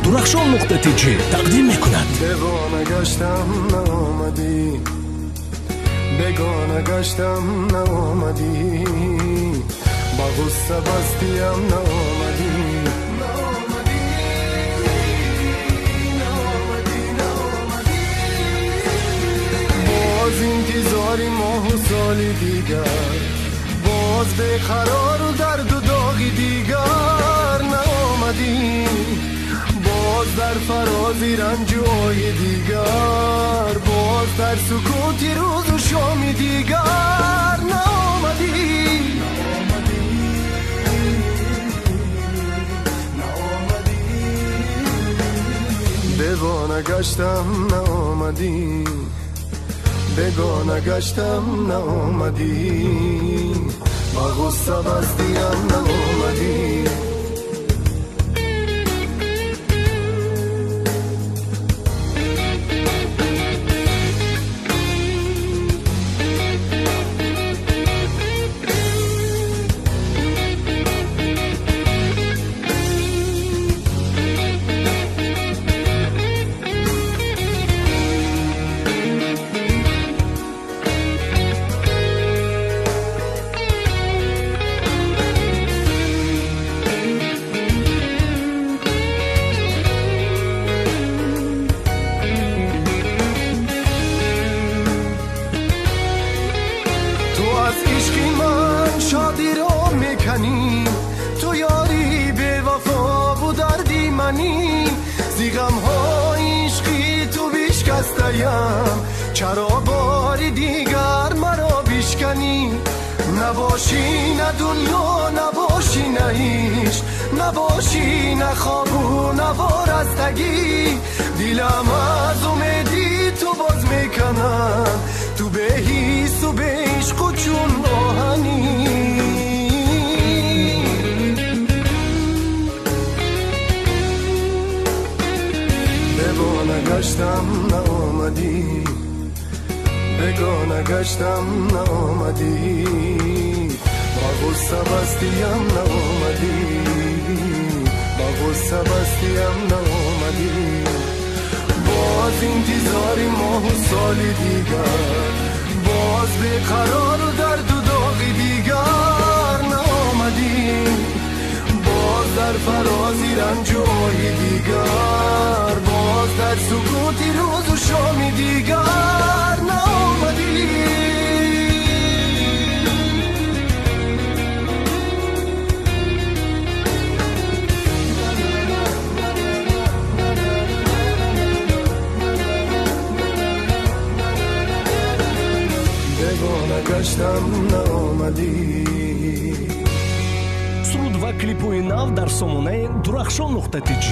درخشان.tg تقدیم میکند. دیوانه گشتم نامدی، بیگانه گشتم نامدی، با غصه بستیم نامدی. باز انتظاری ماه و سالی دیگر، باز بیقرار و درد و داغی دیگر نامدی، باز در فرازی رنج و آی دیگر، باز در سکوتی روز و شامی دیگر نامدی. دیوانه گشتم نامدی، بیگانه گشتم نامدی، با غصه بستیم نامدی. از عشقی من شادی رو میکنی، تو یاری به وفا و دردی منی، زیغم ها عشقی تو بیشکستیم، چرا باری دیگر مرا بیشکنی؟ نباشی نه دنیا، نباشی نه عشق، نباشی نه خواب و نه وارستگی، دیلم از امیدی تو باز میکنم، تو به حس و به عشق و چون آهنی. دیوانه گشتم نامدی، بیگانه گشتم نامدی، با غصه بستیم نامدی، با غصه بستیم نامدی. باز انتظاری ماه و سالی دیگر، باز بیقرار و درد و داغی دیگر نامدی، باز در فرازی رنج و آی دیگر، باز در سکوتی روز و شامی دیگر نامدی. گشتم نامدی. суруд ва клипҳои нав дар сомонаи Durахshon.tg.